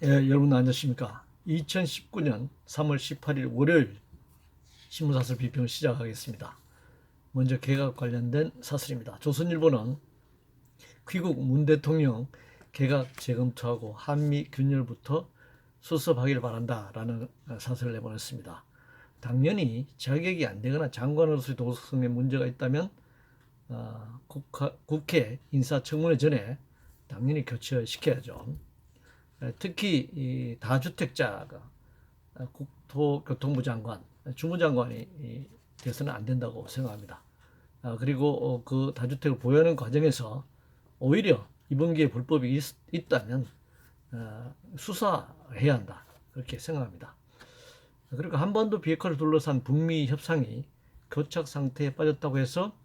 예, 여러분 안녕하십니까? 2019년 3월 18일 월요일 신문사설 비평을 시작하겠습니다. 먼저 개각 관련된 사설입니다. 조선일보는 귀국 문 대통령 개각 재검토하고 한미 균열부터 수습하기를 바란다라는 사설을 내보냈습니다. 당연히 자격이 안 되거나 장관으로서의 도덕성에 문제가 있다면 국회 인사청문회 전에 당연히 교체시켜야죠. 특히 이 다주택자가 국토교통부 장관, 주무장관이 돼서는 안 된다고 생각합니다. 그리고 그 다주택을 보유하는 과정에서 오히려 이번 기회에 불법이 있다면 수사해야 한다. 그렇게 생각합니다. 그리고 한반도 비핵화를 둘러싼 북미 협상이 교착 상태에 빠졌다고 해서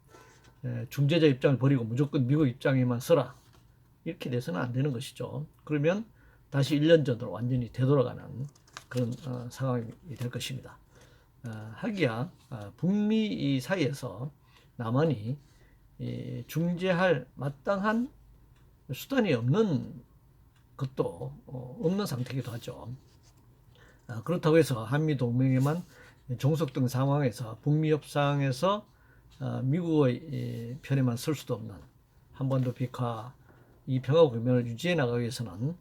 중재자 입장을 버리고 무조건 미국 입장에만 서라. 이렇게 돼서는 안 되는 것이죠. 그러면 다시 1년 전으로 완전히 되돌아가는 그런 상황이 될 것입니다. 하기야 북미 사이에서 남한이 중재할 마땅한 수단이 없는 것도 없는 상태이기도 하죠. 그렇다고 해서 한미 동맹에만 종속된 상황에서 북미 협상에서 미국의 편에만 설 수도 없는 한반도 비핵화 이 평화 국면을 유지해 나가기 위해서는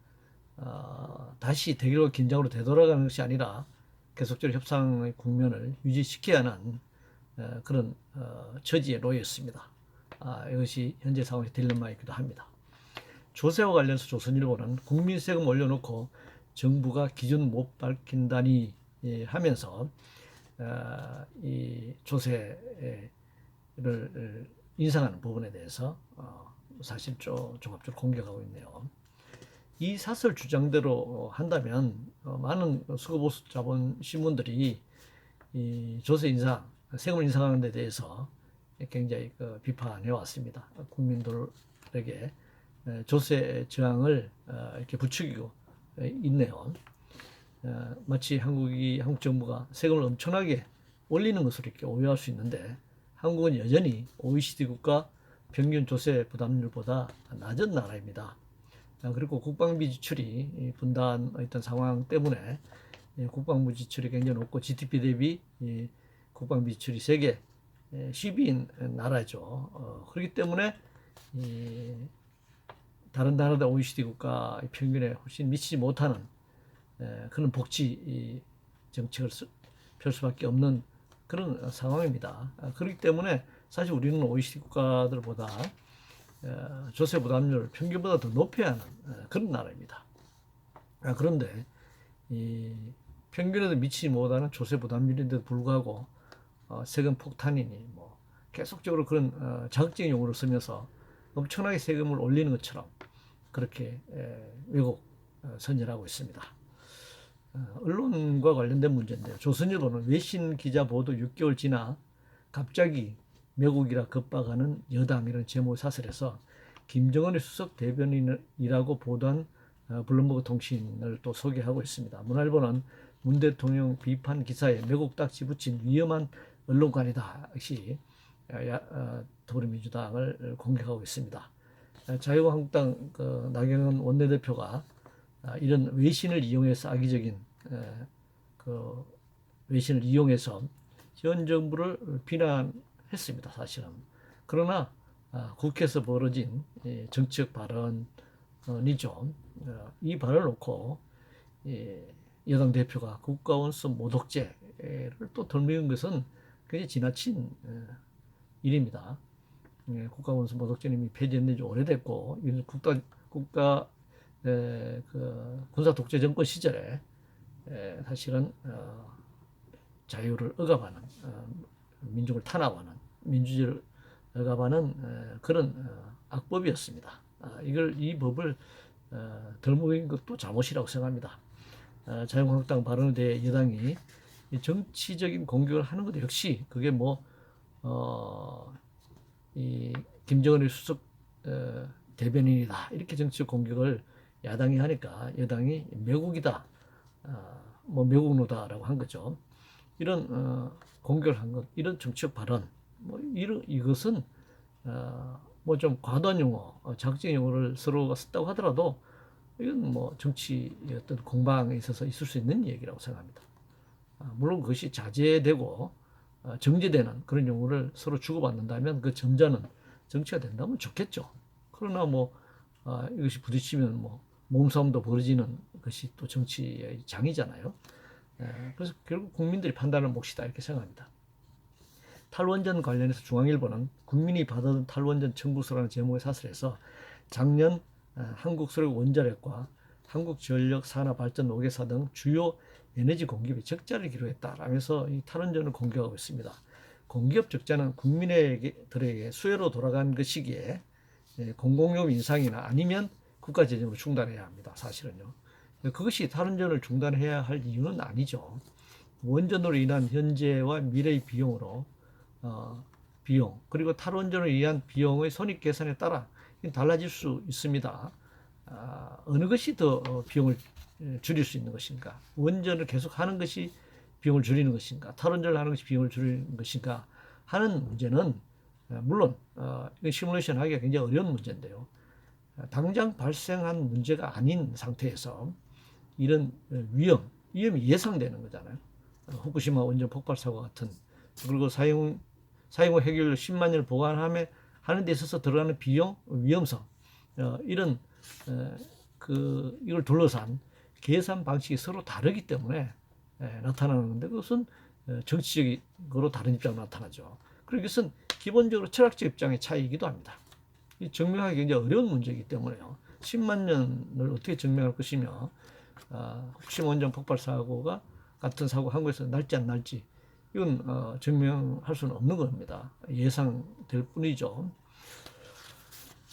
다시 대결과 긴장으로 되돌아가는 것이 아니라 계속적으로 협상의 국면을 유지시켜야 하는 그런 처지에 놓여 있습니다. 이것이 현재 상황의 딜레마이기도 합니다. 조세와 관련해서 조선일보는 국민 세금 올려놓고 정부가 기준 못 밝힌다니 하면서 이 조세를 인상하는 부분에 대해서 사실 종합적으로 공격하고 있네요. 이 사설 주장대로 한다면 많은 수거보수 자본 신문들이 이 조세 인상, 세금을 인상하는 데 대해서 굉장히 비판해 왔습니다. 국민들에게 조세 저항을 이렇게 부추기고 있네요. 마치 한국 정부가 세금을 엄청나게 올리는 것으로 이렇게 오해할 수 있는데 한국은 여전히 OECD 국가 평균 조세 부담률보다 낮은 나라입니다. 그리고 국방비 지출이 분단의 어떤 상황 때문에 국방부 지출이 굉장히 높고 GDP 대비 국방비 지출이 세계 10위인 나라죠. 그렇기 때문에 다른 나라들 OECD 국가 평균에 훨씬 미치지 못하는 그런 복지 정책을 펼 수밖에 없는 그런 상황입니다. 그렇기 때문에 사실 우리는 OECD 국가들보다 조세 부담률 평균보다 더 높여야 하는 그런 나라입니다. 그런데 이 평균에도 미치지 못하는 조세 부담률인데도 불구하고 세금 폭탄이니 뭐 계속적으로 그런 자극적인 용어를 쓰면서 엄청나게 세금을 올리는 것처럼 그렇게 왜곡 선전하고 있습니다. 언론과 관련된 문제인데요. 조선일보는 외신 기자 보도 6개월 지나 갑자기 매국이라 급박하는 여당이라는 제목의 사설에서 김정은의 수석 대변인이라고 보도한 블룸버그 통신을 또 소개하고 있습니다. 문화일보는 문 대통령 비판 기사에 매국 딱지 붙인 위험한 언론관이다. 역시 더불어민주당을 공격하고 있습니다. 자유한국당 나경원 원내대표가 이런 외신을 이용해서 악의적인 외신을 이용해서 현 정부를 비난했습니다. 사실은. 그러나 국회에서 벌어진 정치적 발언이죠. 이 발언을 놓고 여당 대표가 국가원수 모독죄를 또 덜미는 것은 굉장히 지나친 일입니다. 국가원수 모독죄는 이미 폐지된 지 오래됐고 국가 군사 독재 정권 시절에 사실은 자유를 억압하는 민족을 탄압하는 민주주의를 억압하는 그런 악법이었습니다. 이 법을 덜먹인 것도 잘못이라고 생각합니다. 자유한국당 발언에 대해 여당이 정치적인 공격을 하는 것도 역시 그게 이 김정은의 수석 대변인이다 이렇게 정치적 공격을 야당이 하니까 여당이 매국이다, 매국노다라고 한 거죠. 이런 공격을 한 것, 이런 정치적 발언, 이것은 좀 과도한 용어, 자극적인 용어를 서로가 썼다고 하더라도 이건 뭐 정치 어떤 공방에 있어서 있을 수 있는 얘기라고 생각합니다. 물론 그것이 자제되고 정제되는 그런 용어를 서로 주고받는다면 그 점자는 정치가 된다면 좋겠죠. 그러나 뭐 이것이 부딪히면 뭐 몸싸움도 벌어지는 것이 또 정치의 장이잖아요. 그래서 결국 국민들이 판단할 몫이다 이렇게 생각합니다. 탈원전 관련해서 중앙일보는 국민이 받아든 탈원전 청구서라는 제목의 사설에서 작년 한국수력 원자력과 한국전력산업발전 5개사 등 주요 에너지 공기업이 적자를 기록했다라면서 이 탈원전을 공격하고 있습니다. 공기업 적자는 국민들에게 수혜로 돌아간 그 시기에 공공요금 인상이나 아니면 국가 재정으로 중단해야 합니다. 사실은요. 그것이 탈원전을 중단해야 할 이유는 아니죠. 원전으로 인한 현재와 미래의 비용으로 비용 그리고 탈원전을 위한 비용의 손익 계산에 따라 달라질 수 있습니다. 어느 것이 더 비용을 줄일 수 있는 것인가? 원전을 계속하는 것이 비용을 줄이는 것인가? 탈원전을 하는 것이 비용을 줄이는 것인가? 하는 문제는 물론 시뮬레이션 하기가 굉장히 어려운 문제인데요. 당장 발생한 문제가 아닌 상태에서 이런 위험이 예상되는 거잖아요. 후쿠시마 원전 폭발 사고 같은 그리고 사용 후 해결 10만 년을 보관하는 데 있어서 들어가는 비용, 위험성 이런 이걸 둘러싼 계산 방식이 서로 다르기 때문에 나타나는 건데 그것은 정치적으로 다른 입장으로 나타나죠. 그리고 이것은 기본적으로 철학적 입장의 차이이기도 합니다. 이 증명하기 굉장히 어려운 문제이기 때문에요. 10만 년을 어떻게 증명할 것이며 후쿠시마 원전 폭발 사고가 같은 사고 한국에서 날지 안 날지 이건 증명할 수는 없는 겁니다. 예상될 뿐이죠.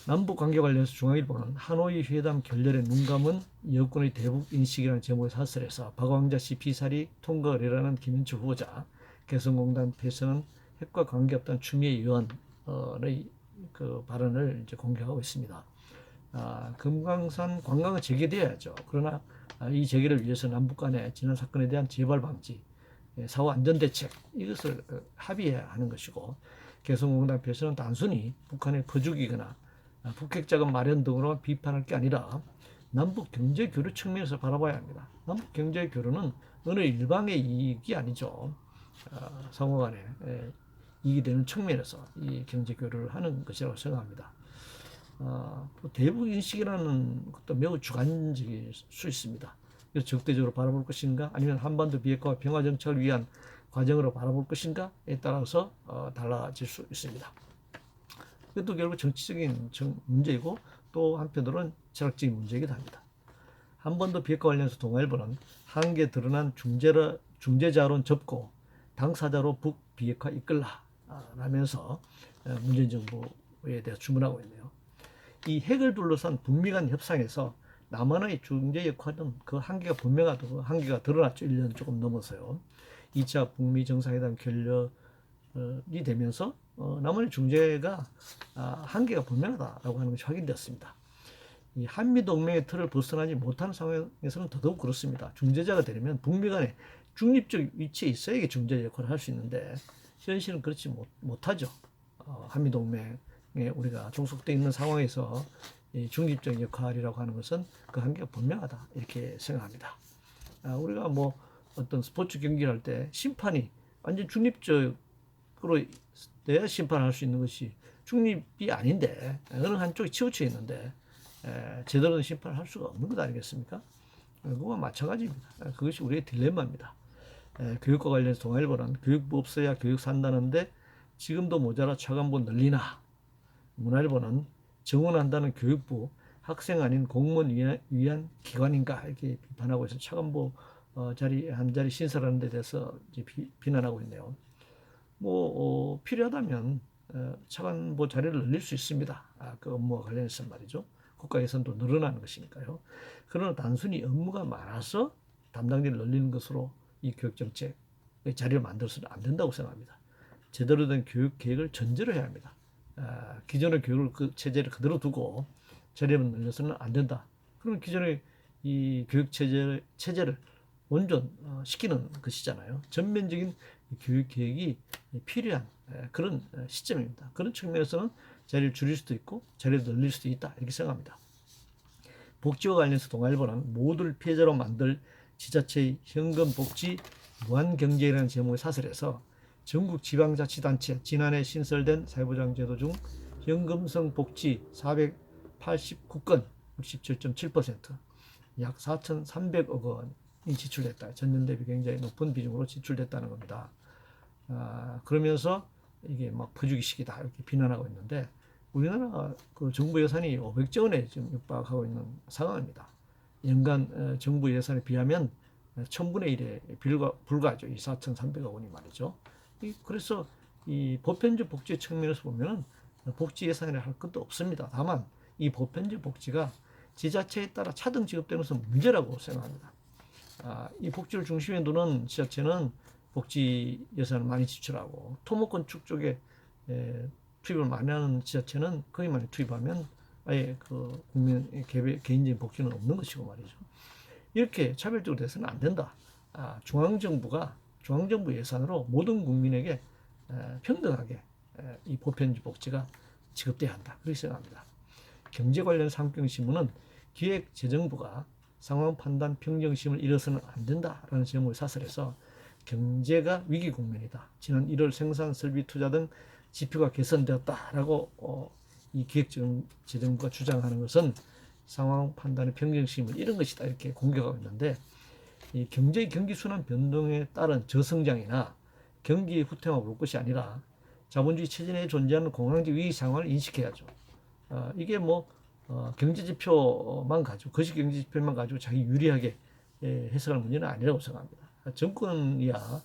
남북 관계 관련해서 중앙일보는 하노이 회담 결렬에 눈감은 여권의 대북 인식이라는 제목의 사설에서 박왕자 씨 피살이 통과 의뢰라는 김현철 후보자, 개성공단 폐쇄는 핵과 관계없다는 추미애 의원의 그 발언을 이제 공개하고 있습니다. 금강산 관광은 재개돼야죠. 그러나 이 재개를 위해서 남북 간의 지난 사건에 대한 재발 방지, 사후 안전 대책 이것을 합의해야 하는 것이고 개성공단 폐쇄는 단순히 북한의 퍼주기거나 북핵 자금 마련 등으로 비판할 게 아니라 남북 경제 교류 측면에서 바라봐야 합니다. 남북 경제 교류는 어느 일방의 이익이 아니죠. 상호간에 이익이 되는 측면에서 이 경제 교류를 하는 것이라고 생각합니다. 대북 인식이라는 것도 매우 주관적일 수 있습니다. 그래서 적대적으로 바라볼 것인가 아니면 한반도 비핵화와 평화 정착을 위한 과정으로 바라볼 것인가에 따라서 달라질 수 있습니다. 이것도 결국 정치적인 문제이고 또 한편으로는 철학적인 문제이기도 합니다. 한반도 비핵화 관련해서 동아일보는 한계 드러난 중재자론 접고 당사자로 북비핵화 이끌라 라면서 문재인 정부에 대해 주문하고 있네요. 이 핵을 둘러싼 북미 간 협상에서 남한의 중재 역할은 그 한계가 분명하고 그 한계가 드러났죠. 1년 조금 넘어서요. 2차 북미 정상회담 결렬이 되면서 남한의 중재가 한계가 분명하다라고 하는 것이 확인되었습니다. 이 한미동맹의 틀을 벗어나지 못하는 상황에서는 더더욱 그렇습니다. 중재자가 되려면 북미 간에 중립적 위치에 있어야 중재 역할을 할 수 있는데 현실은 그렇지 못하죠. 한미동맹에 우리가 종속되어 있는 상황에서 중립적 역할이라고 하는 것은 그 한계가 분명하다 이렇게 생각합니다. 우리가 뭐 어떤 스포츠 경기를 할 때 심판이 완전 중립적으로 내야 심판할 수 있는 것이 중립이 아닌데 어느 한쪽이 치우쳐 있는데 제대로 된 심판을 할 수가 없는 것 아니겠습니까? 그거와 마찬가지입니다. 그것이 우리의 딜레마입니다. 교육과 관련해서 동아일보는 교육부 없어야 교육 산다는데 지금도 모자라 차관보 늘리나. 문화일보는 정원한다는 교육부 학생 아닌 공무원 위한 기관인가 이렇게 비판하고 있어서 차관보 자리 한 자리 신설하는 데 대해서 이제 비난하고 있네요. 뭐 필요하다면 차관보 자리를 늘릴 수 있습니다. 그 업무와 관련해서 말이죠. 국가 예산도 늘어나는 것이니까요. 그러나 단순히 업무가 많아서 담당자를 늘리는 것으로 이 교육정책의 자리를 만들어서는 안 된다고 생각합니다. 제대로 된 교육 계획을 전제로 해야 합니다. 기존의 교육 체제를 그대로 두고 자리를 늘려서는 안 된다. 그럼 기존의 이 교육 체제를 온전시키는 것이잖아요. 전면적인 교육 계획이 필요한 그런 시점입니다. 그런 측면에서는 자리를 줄일 수도 있고 자리를 늘릴 수도 있다 이렇게 생각합니다. 복지와 관련해서 동아일보는 모두를 피해자로 만들 지자체의 현금 복지 무한 경제라는 제목의 사설에서 전국 지방자치단체 지난해 신설된 사회보장제도 중 현금성 복지 489건 67.7%, 약 4,300억 원이 지출됐다. 전년 대비 굉장히 높은 비중으로 지출됐다는 겁니다. 그러면서 이게 막 퍼주기식이다 이렇게 비난하고 있는데, 우리나라 그 정부 예산이 500조 원에 지금 육박하고 있는 상황입니다. 연간 정부 예산에 비하면 1000분의 1에 불과하죠. 이 4,300억 원이 말이죠. 그래서 이 보편적 복지 측면에서 보면은 복지 예산이라 할 것도 없습니다. 다만 이 보편적 복지가 지자체에 따라 차등 지급되는 것은 문제라고 생각합니다. 이 복지를 중심에 두는 지자체는 복지 예산을 많이 지출하고, 토목건축 쪽에 투입을 많이 하는 지자체는 거기 많이 투입하면 아예 그 국민 개인적인 복지는 없는 것이고 말이죠. 이렇게 차별적으로 돼서는 안 된다. 중앙정부 예산으로 모든 국민에게 평등하게 이 보편적 복지가 지급돼야 한다. 그렇게 생각합니다. 경제 관련 상경신문은 기획재정부가 상황 판단 평정심을 잃어서는 안 된다라는 제목의 사설에서 경제가 위기 국면이다. 지난 1월 생산, 설비, 투자 등 지표가 개선되었다라고 이 기획재정부가 주장하는 것은 상황 판단의 평정심을 잃은 것이다. 이렇게 공격하고 있는데, 이 경기 순환 변동에 따른 저성장이나 경기 후퇴만 볼 것이 아니라 자본주의 체제 내에 존재하는 공황적 위기 상황을 인식해야죠. 이게 경제지표만 가지고, 거시 경제지표만 가지고 자기 유리하게 해석할 문제는 아니라고 생각합니다. 정권이야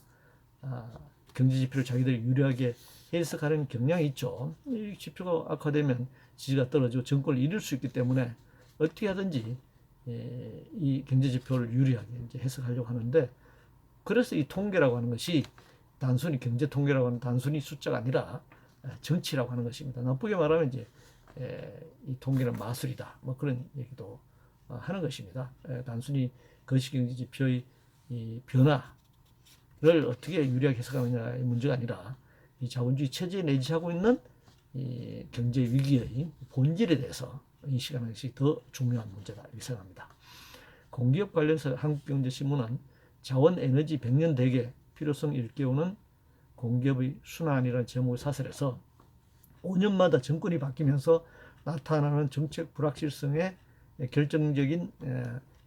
경제지표를 자기들이 유리하게 해석하는 경향이 있죠. 이 지표가 악화되면 지지가 떨어지고 정권을 잃을 수 있기 때문에 어떻게 하든지 이 경제지표를 유리하게 이제 해석하려고 하는데, 그래서 이 통계라고 하는 것이 단순히 경제 통계라고 하는 단순히 숫자가 아니라 정치라고 하는 것입니다. 나쁘게 말하면 이제 이 통계는 마술이다. 그런 얘기도 하는 것입니다. 단순히 거시경제지표의 이 변화를 어떻게 유리하게 해석하느냐의 문제가 아니라 이 자본주의 체제에 내재하고 있는 이 경제 위기의 본질에 대해서 인식하는 것이 더 중요한 문제다 이렇게 생각합니다. 공기업 관련해서 한국경제신문은 자원 에너지 100년 대계 필요성 일깨우는 공기업의 순환이라는 제목의 사설에서 5년마다 정권이 바뀌면서 나타나는 정책 불확실성에 결정적인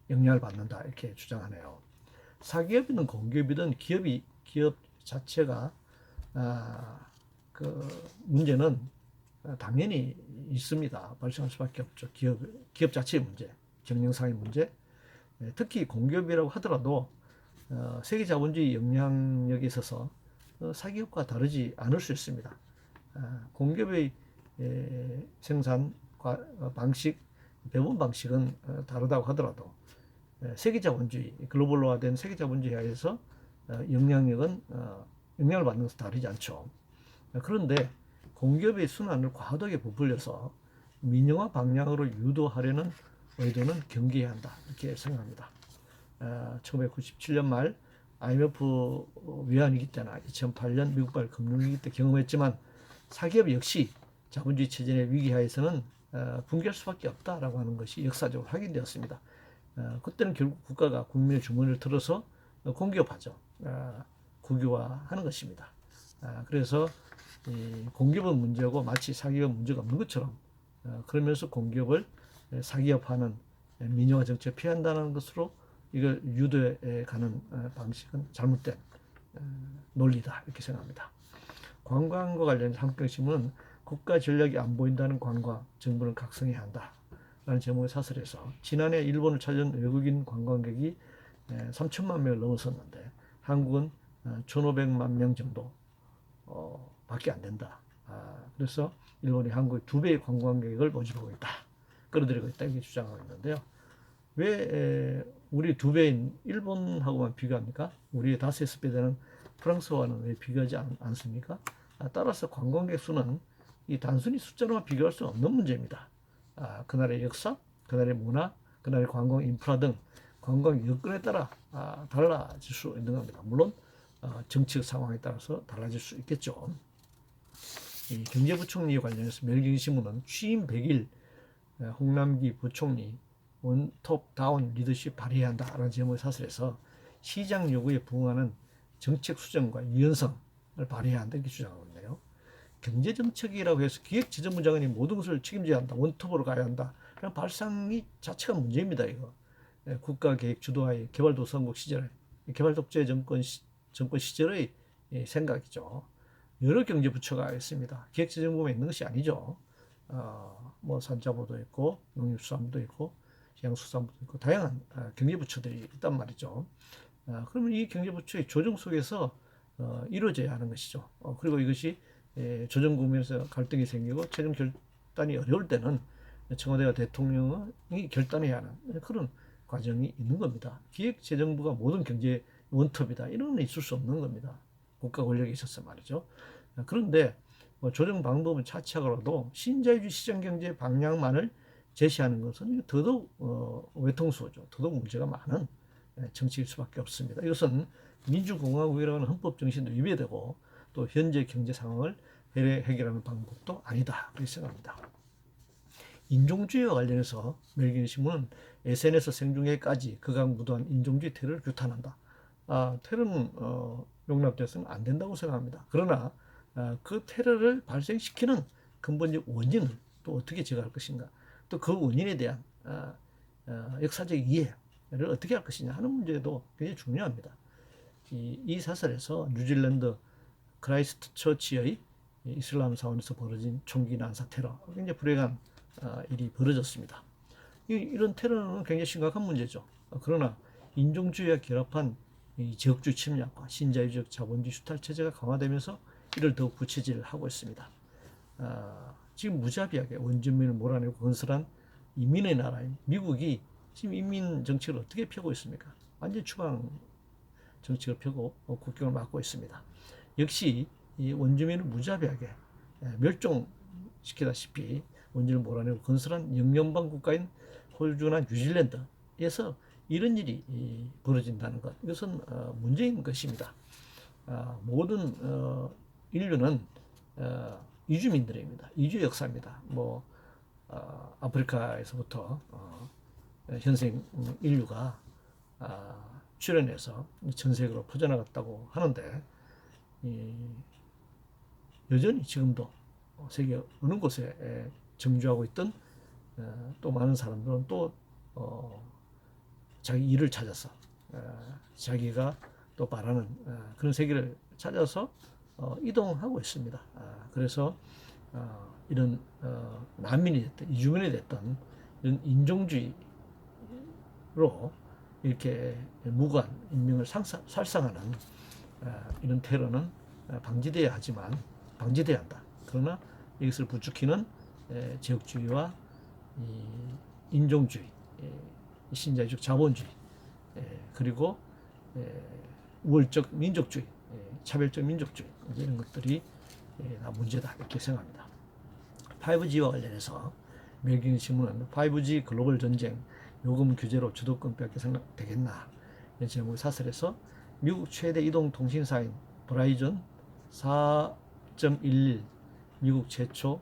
영향을 받는다 이렇게 주장하네요. 사기업이든 공기업이든 기업 자체가 그 문제는 당연히 있습니다. 발생할 수밖에 없죠. 기업 자체의 문제, 경영상의 문제. 특히 공기업이라고 하더라도 세계 자본주의 영향력에 있어서 사기업과 다르지 않을 수 있습니다. 공기업의 생산 방식, 배분 방식은 다르다고 하더라도 세계 자본주의, 글로벌화된 세계 자본주의 하에서 영향을 받는 것은 다르지 않죠. 그런데 공기업의 순환을 과도하게 부풀려서 민영화 방향으로 유도하려는 의도는 경계해야 한다 이렇게 생각합니다. 1997년 말 IMF 외환위기 때나 2008년 미국발 금융위기 때 경험했지만 사기업 역시 자본주의 체제 내 위기하에서는 붕괴할 수밖에 없다라고 하는 것이 역사적으로 확인되었습니다. 그때는 결국 국가가 국민의 주머니를 틀어서 공기업화죠. 국유화하는 것입니다. 그래서 이 공기업은 문제고 마치 사기업 문제가 없는 것처럼 그러면서 공기업을 사기업화하는 민영화 정책을 피한다는 것으로 이걸 유도해 가는 방식은 잘못된 논리다 이렇게 생각합니다. 관광과 관련해서 한국경제신문은 국가 전략이 안 보인다는 관광, 정부는 각성해야 한다 라는 제목의 사설에서 지난해 일본을 찾은 외국인 관광객이 3천만 명을 넘어섰는데 한국은 1,500만 명 정도 밖에 안 된다. 그래서 일본이 한국의 2배의 관광객을 모집하고 있다. 끌어들이고 있다. 이렇게 주장하고 있는데요. 왜 우리 2배인 일본하고만 비교합니까? 우리의 5배 되는 프랑스와는 왜 비교하지 않습니까? 따라서 관광객 수는 이 단순히 숫자로만 비교할 수 없는 문제입니다. 그 나라의 역사, 그 나라의 문화, 그 나라의 관광 인프라 등 관광 여건에 따라 달라질 수 있는 겁니다. 물론 정치적 상황에 따라서 달라질 수 있겠죠. 이 경제부총리에 관련해서 매일경제신문은 취임 100일 홍남기 부총리 원톱 다운 리더십 발휘해야 한다라는 제목의 사설에서 시장 요구에 부응하는 정책 수정과 유연성을 발휘해야 한다 이렇게 주장하고 있네요. 경제정책이라고 해서 기획재정부 장관이 모든 것을 책임져야 한다. 원톱으로 가야 한다. 그런 발상이 자체가 문제입니다. 이거. 국가계획 주도하에 개발도상국 시절에 개발독재 정권 시절의 생각이죠. 여러 경제부처가 있습니다. 기획재정부만 있는 것이 아니죠. 뭐 산자부도 있고 농림수산부도 있고 해양수산부도 있고 다양한 경제부처들이 있단 말이죠. 그러면 이 경제부처의 조정 속에서 이루어져야 하는 것이죠. 그리고 이것이 조정 국면에서 갈등이 생기고 최종 결단이 어려울 때는 청와대와 대통령이 결단해야 하는 그런 과정이 있는 겁니다. 기획재정부가 모든 경제 원톱이다. 이런 건 있을 수 없는 겁니다. 국가 권력에 있어서 말이죠. 그런데 뭐 조정 방법은 차치하더라도 신자유주의 시장경제 방향만을 제시하는 것은 더더욱 외통수죠. 더더욱 문제가 많은 정치일 수밖에 없습니다. 이것은 민주공화국이라는 헌법 정신도 위배되고 또 현재 경제 상황을 해결하는 방법도 아니다. 그렇게 생각합니다. 인종주의와 관련해서 멜기신문은 SNS 생중계까지 극악무도한 인종주의 테러를 규탄한다. 테러는 용납돼서는 안 된다고 생각합니다. 그러나 그 테러를 발생시키는 근본적 원인을 또 어떻게 제거할 것인가, 또 그 원인에 대한 역사적 이해를 어떻게 할 것이냐 하는 문제도 굉장히 중요합니다. 이 사설에서 뉴질랜드 크라이스트 처치의 이슬람 사원에서 벌어진 총기 난사 테러, 굉장히 불행한 일이 벌어졌습니다. 이런 테러는 굉장히 심각한 문제죠. 그러나 인종주의와 결합한 지역주의 침략과 신자유적 자본주의 수탈 체제가 강화되면서 이를 더욱 부채질하고 있습니다. 지금 무자비하게 원주민을 몰아내고 건설한 이민의 나라인 미국이 지금 인민 정책을 어떻게 펴고 있습니까? 완전 추방 정책을 펴고 국경을 막고 있습니다. 역시 이 원주민을 무자비하게 멸종시키다시피 원주민을 몰아내고 건설한 영연방 국가인 호주나 뉴질랜드에서 이런 일이 벌어진다는 것, 이것은 문제인 것입니다. 모든 인류는 이주민들입니다. 이주 역사입니다. 뭐 아프리카에서부터 현생 인류가 출현해서 전 세계로 퍼져나갔다고 하는데 여전히 지금도 세계 어느 곳에 정주하고 있던 또 많은 사람들은 또 자기 일을 찾아서 자기가 또 바라는 그런 세계를 찾아서 이동하고 있습니다. 그래서 이런 난민이 됐든 이주민이 됐든 이런 인종주의로 이렇게 무고한 인명을 살상하는 이런 테러는 방지돼야 한다. 그러나 이것을 부추기는 지역주의와 인종주의, 신자유적 자본주의, 그리고 우월적 민족주의, 차별적 민족주의, 이런 것들이 다 문제다 이렇게 생각합니다. 5G와 관련해서 멜기슨 신문은 5G 글로벌 전쟁 요금 규제로 주도권 뺏게 되겠나 이런 제목의 사설에서 미국 최대 이동 통신사인 브라이전 4.11 미국 최초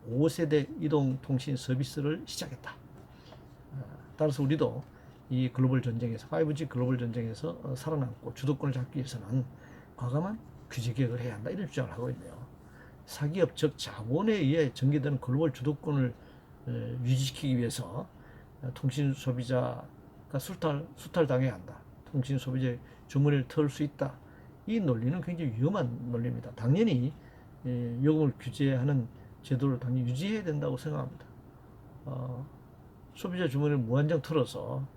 5세대 이동 통신 서비스를 시작했다. 따라서 우리도 이 글로벌 전쟁에서 5G 글로벌 전쟁에서 살아남고 주도권을 잡기 위해서는 과감한 규제 개혁을 해야 한다 이런 주장을 하고 있네요. 사기업 즉 자본에 의해 전개되는 글로벌 주도권을 유지시키기 위해서 통신 소비자가 수탈당해야 한다. 통신 소비자의 주머니를 털 수 있다. 이 논리는 굉장히 위험한 논리입니다. 당연히 요금을 규제하는 제도를 당연히 유지해야 된다고 생각합니다. 소비자 주머니를 무한정 털어서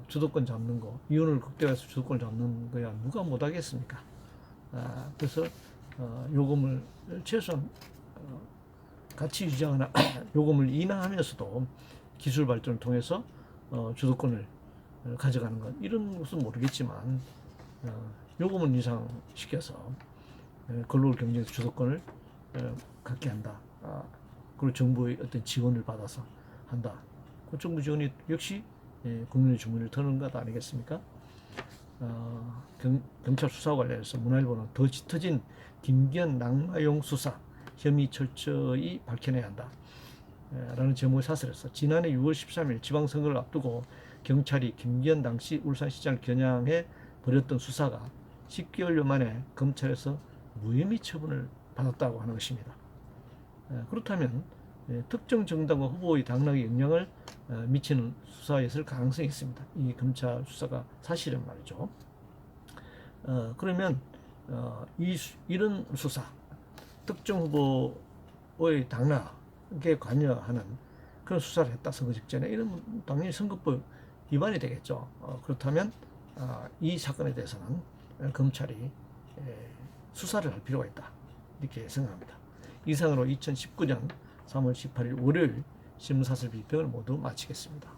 주도권 잡는 거, 이윤을 극대화해서 주도권을 잡는 거야 누가 못하겠습니까? 그래서 요금을 최소한 같이 유지하거나 요금을 인하하면서도 기술 발전을 통해서 주도권을 가져가는 것, 이런 것은 모르겠지만 요금을 인상시켜서 글로벌 경쟁에서 주도권을 갖게 한다. 그리고 정부의 어떤 지원을 받아서 한다. 그 정부 지원이 역시 국민의 주머니를 터는 것 아니겠습니까? 경찰 수사와 관련해서 문화일보는 더 짙어진 김기현 낙마용 수사 혐의 철저히 밝혀내야 한다. 라는 제목의 사설에서 지난해 6월 13일 지방선거를 앞두고 경찰이 김기현 당시 울산시장을 겨냥해 벌였던 수사가 10개월여 만에 검찰에서 무혐의 처분을 받았다고 하는 것입니다. 그렇다면 특정 정당과 후보의 당락에 영향을 미치는 수사였을 가능성이 있습니다. 이 검찰 수사가 사실은 말이죠. 그러면 이런 수사, 특정 후보의 당락에 관여하는 그런 수사를 했다, 선거 직전에, 이런 당연히 선거법 위반이 되겠죠. 그렇다면 이 사건에 대해서는 검찰이 수사를 할 필요가 있다, 이렇게 생각합니다. 이상으로 2019년 3월 18일 월요일 신문사설 비평을 모두 마치겠습니다.